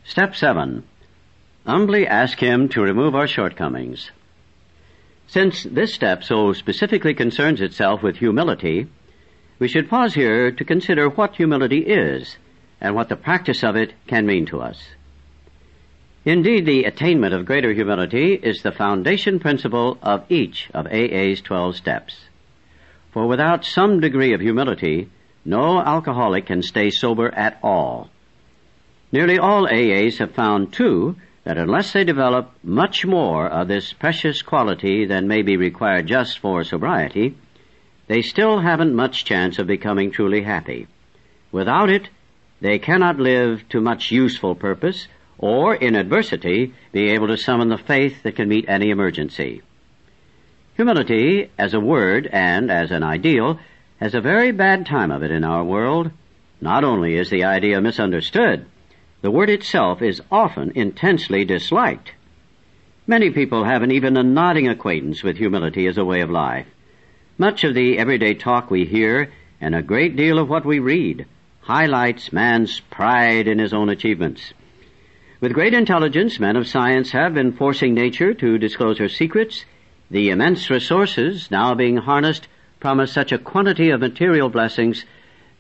Step 7. Humbly ask Him to remove our shortcomings. Since this step so specifically concerns itself with humility, we should pause here to consider what humility is and what the practice of it can mean to us. Indeed, the attainment of greater humility is the foundation principle of each of AA's 12 steps. For without some degree of humility, no alcoholic can stay sober at all. Nearly all AAs have found, too, that unless they develop much more of this precious quality than may be required just for sobriety, they still haven't much chance of becoming truly happy. Without it, they cannot live to much useful purpose, or, in adversity, be able to summon the faith that can meet any emergency. Humility, as a word and as an ideal, has a very bad time of it in our world. Not only is the idea misunderstood, the word itself is often intensely disliked. Many people haven't even a nodding acquaintance with humility as a way of life. Much of the everyday talk we hear, and a great deal of what we read, highlights man's pride in his own achievements. With great intelligence, men of science have been forcing nature to disclose her secrets. The immense resources now being harnessed promise such a quantity of material blessings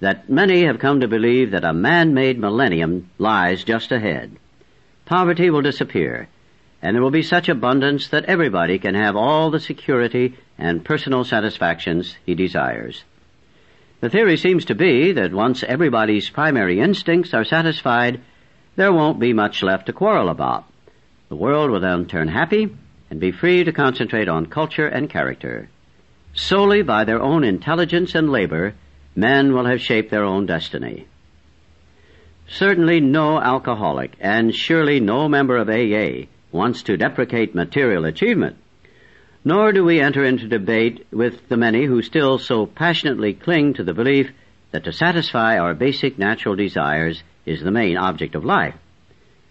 that many have come to believe that a man-made millennium lies just ahead. Poverty will disappear, and there will be such abundance that everybody can have all the security and personal satisfactions he desires. The theory seems to be that once everybody's primary instincts are satisfied, there won't be much left to quarrel about. The world will then turn happy and be free to concentrate on culture and character. Solely by their own intelligence and labor, men will have shaped their own destiny. Certainly no alcoholic, and surely no member of AA, wants to deprecate material achievement, nor do we enter into debate with the many who still so passionately cling to the belief that to satisfy our basic natural desires is the main object of life.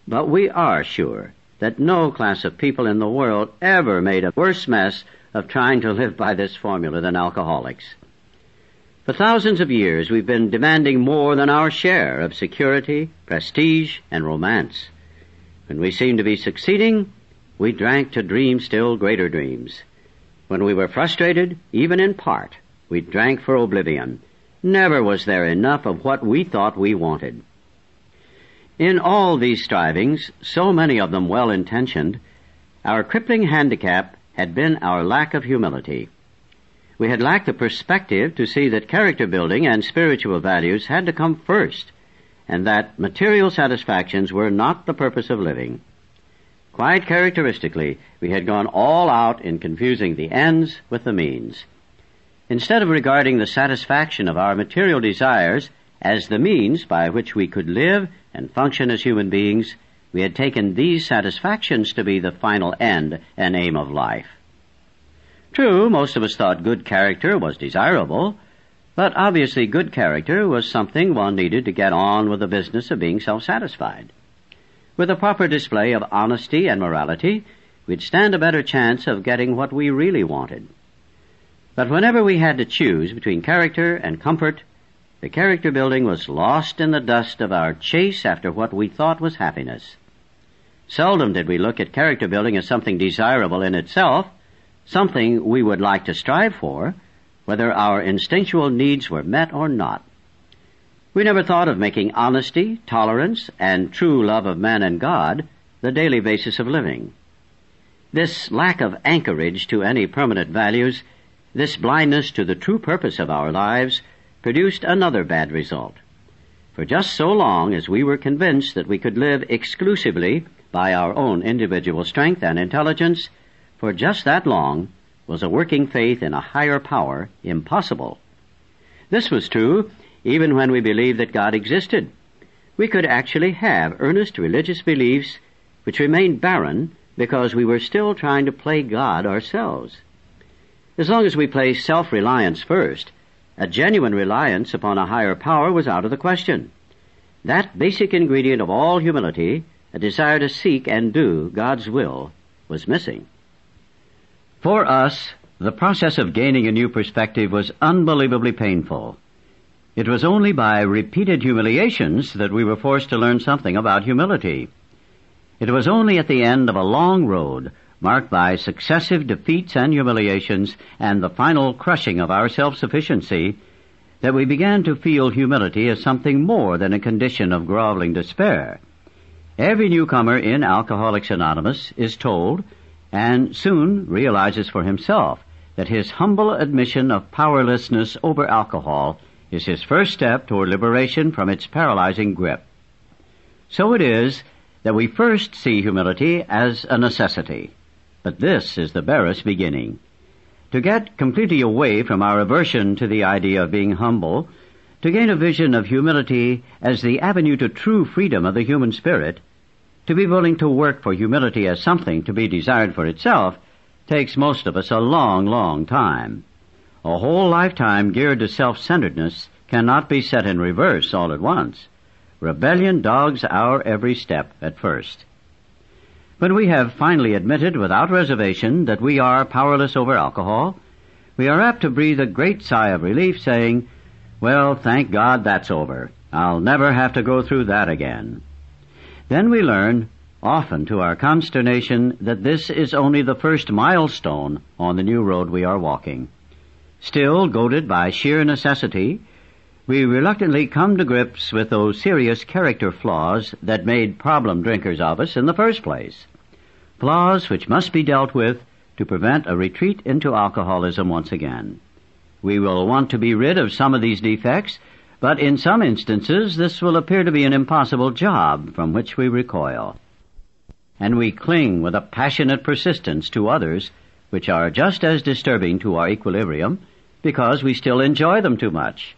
But we are sure that no class of people in the world ever made a worse mess of trying to live by this formula than alcoholics. For thousands of years we've been demanding more than our share of security, prestige, and romance. When we seemed to be succeeding, we drank to dream still greater dreams. When we were frustrated, even in part, we drank for oblivion. Never was there enough of what we thought we wanted. In all these strivings, so many of them well-intentioned, our crippling handicap had been our lack of humility. We had lacked the perspective to see that character building and spiritual values had to come first, and that material satisfactions were not the purpose of living. Quite characteristically, we had gone all out in confusing the ends with the means. Instead of regarding the satisfaction of our material desires as the means by which we could live and function as human beings, we had taken these satisfactions to be the final end and aim of life. True, most of us thought good character was desirable, but obviously good character was something one needed to get on with the business of being self-satisfied. With a proper display of honesty and morality, we'd stand a better chance of getting what we really wanted. But whenever we had to choose between character and comfort, the character building was lost in the dust of our chase after what we thought was happiness. Seldom did we look at character building as something desirable in itself, something we would like to strive for, whether our instinctual needs were met or not. We never thought of making honesty, tolerance, and true love of man and God the daily basis of living. This lack of anchorage to any permanent values, this blindness to the true purpose of our lives, produced another bad result. For just so long as we were convinced that we could live exclusively by our own individual strength and intelligence, for just that long was a working faith in a higher power impossible. This was true even when we believed that God existed. We could actually have earnest religious beliefs which remained barren because we were still trying to play God ourselves. As long as we placed self-reliance first, a genuine reliance upon a higher power was out of the question. That basic ingredient of all humility, a desire to seek and do God's will, was missing. For us, the process of gaining a new perspective was unbelievably painful. It was only by repeated humiliations that we were forced to learn something about humility. It was only at the end of a long road, marked by successive defeats and humiliations and the final crushing of our self-sufficiency, that we began to feel humility as something more than a condition of groveling despair. Every newcomer in Alcoholics Anonymous is told, and soon realizes for himself, that his humble admission of powerlessness over alcohol is his first step toward liberation from its paralyzing grip. So it is that we first see humility as a necessity. But this is the barest beginning. To get completely away from our aversion to the idea of being humble, to gain a vision of humility as the avenue to true freedom of the human spirit, to be willing to work for humility as something to be desired for itself, takes most of us a long, long time. A whole lifetime geared to self-centeredness cannot be set in reverse all at once. Rebellion dogs our every step at first. When we have finally admitted without reservation that we are powerless over alcohol, we are apt to breathe a great sigh of relief, saying, "Well, thank God that's over. I'll never have to go through that again." Then we learn, often to our consternation, that this is only the first milestone on the new road we are walking. Still, goaded by sheer necessity, we reluctantly come to grips with those serious character flaws that made problem drinkers of us in the first place. Flaws which must be dealt with to prevent a retreat into alcoholism once again. We will want to be rid of some of these defects, but in some instances this will appear to be an impossible job from which we recoil. And we cling with a passionate persistence to others which are just as disturbing to our equilibrium because we still enjoy them too much.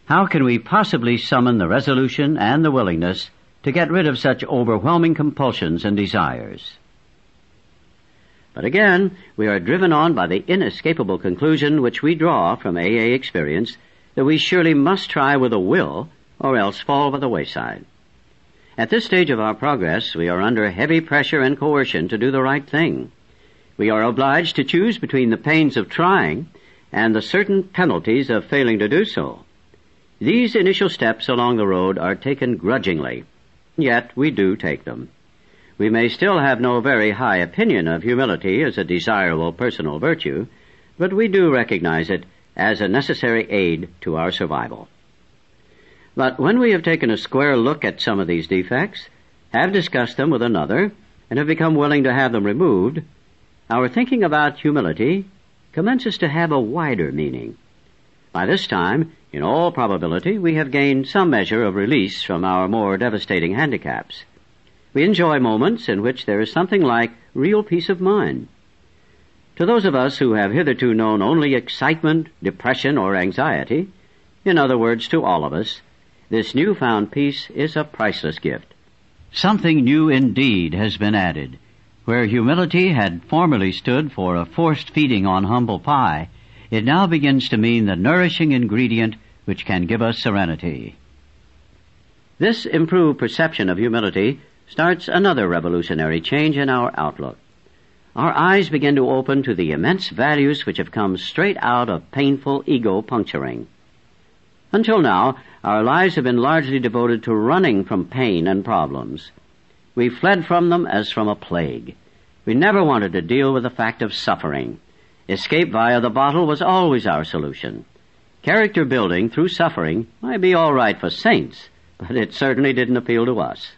How can we possibly summon the resolution and the willingness to get rid of such overwhelming compulsions and desires? But again, we are driven on by the inescapable conclusion which we draw from AA experience that we surely must try with a will or else fall by the wayside. At this stage of our progress, we are under heavy pressure and coercion to do the right thing. We are obliged to choose between the pains of trying and the certain penalties of failing to do so. These initial steps along the road are taken grudgingly, yet we do take them. We may still have no very high opinion of humility as a desirable personal virtue, but we do recognize it as a necessary aid to our survival. But when we have taken a square look at some of these defects, have discussed them with another, and have become willing to have them removed, our thinking about humility commences to have a wider meaning. By this time, in all probability, we have gained some measure of release from our more devastating handicaps. We enjoy moments in which there is something like real peace of mind. To those of us who have hitherto known only excitement, depression, or anxiety, in other words, to all of us, this newfound peace is a priceless gift. Something new indeed has been added. Where humility had formerly stood for a forced feeding on humble pie, it now begins to mean the nourishing ingredient which can give us serenity. This improved perception of humility starts another revolutionary change in our outlook. Our eyes begin to open to the immense values which have come straight out of painful ego puncturing. Until now, our lives have been largely devoted to running from pain and problems. We fled from them as from a plague. We never wanted to deal with the fact of suffering. Escape via the bottle was always our solution. Character building through suffering might be all right for saints, but it certainly didn't appeal to us.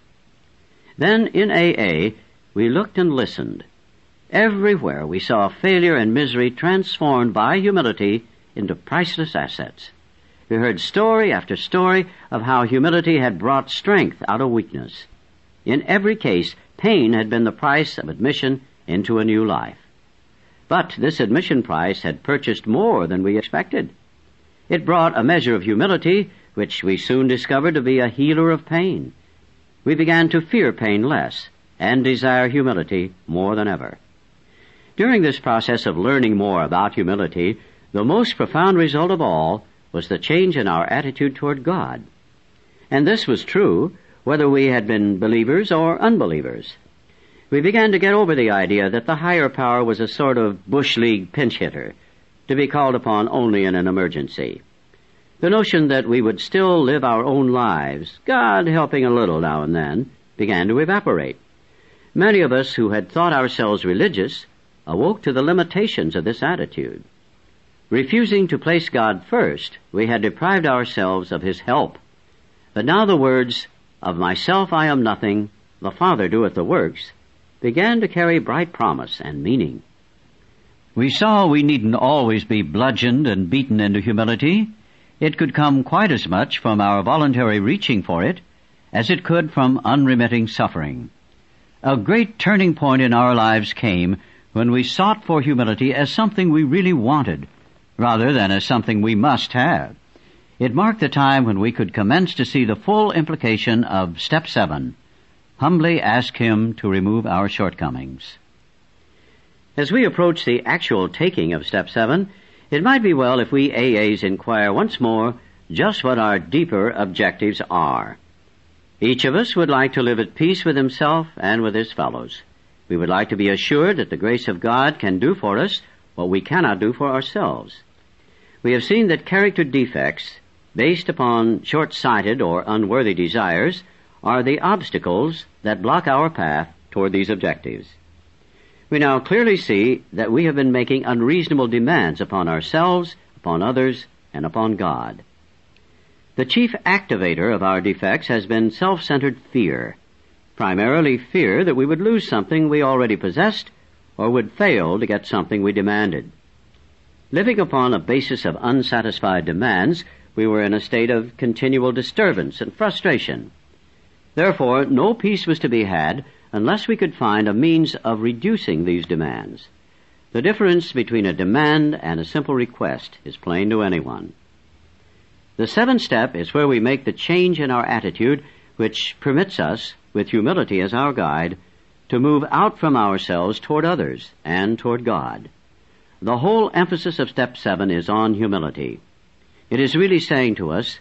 Then in AA, we looked and listened. Everywhere we saw failure and misery transformed by humility into priceless assets. We heard story after story of how humility had brought strength out of weakness. In every case, pain had been the price of admission into a new life. But this admission price had purchased more than we expected. It brought a measure of humility, which we soon discovered to be a healer of pain. We began to fear pain less and desire humility more than ever. During this process of learning more about humility, the most profound result of all was the change in our attitude toward God. And this was true whether we had been believers or unbelievers. We began to get over the idea that the higher power was a sort of bush league pinch hitter, to be called upon only in an emergency. The notion that we would still live our own lives, God helping a little now and then, began to evaporate. Many of us who had thought ourselves religious awoke to the limitations of this attitude. Refusing to place God first, we had deprived ourselves of His help. But now the words, "Of myself I am nothing, the Father doeth the works," began to carry bright promise and meaning. We saw we needn't always be bludgeoned and beaten into humility. It could come quite as much from our voluntary reaching for it as it could from unremitting suffering. A great turning point in our lives came when we sought for humility as something we really wanted, rather than as something we must have. It marked the time when we could commence to see the full implication of Step 7, humbly ask Him to remove our shortcomings. As we approach the actual taking of Step 7, it might be well if we AAs inquire once more just what our deeper objectives are. Each of us would like to live at peace with himself and with his fellows. We would like to be assured that the grace of God can do for us what we cannot do for ourselves. We have seen that character defects, based upon short-sighted or unworthy desires, are the obstacles that block our path toward these objectives. We now clearly see that we have been making unreasonable demands upon ourselves, upon others, and upon God. The chief activator of our defects has been self-centered fear, primarily fear that we would lose something we already possessed or would fail to get something we demanded. Living upon a basis of unsatisfied demands, we were in a state of continual disturbance and frustration. Therefore, no peace was to be had unless we could find a means of reducing these demands. The difference between a demand and a simple request is plain to anyone. The 7th step is where we make the change in our attitude which permits us, with humility as our guide, to move out from ourselves toward others and toward God. The whole emphasis of Step 7 is on humility. It is really saying to us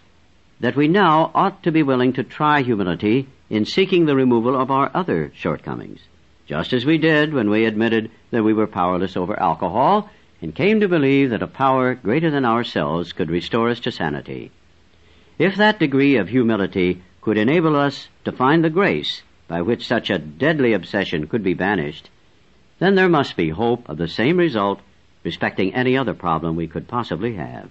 that we now ought to be willing to try humility in seeking the removal of our other shortcomings, just as we did when we admitted that we were powerless over alcohol and came to believe that a power greater than ourselves could restore us to sanity. If that degree of humility could enable us to find the grace by which such a deadly obsession could be banished, then there must be hope of the same result respecting any other problem we could possibly have.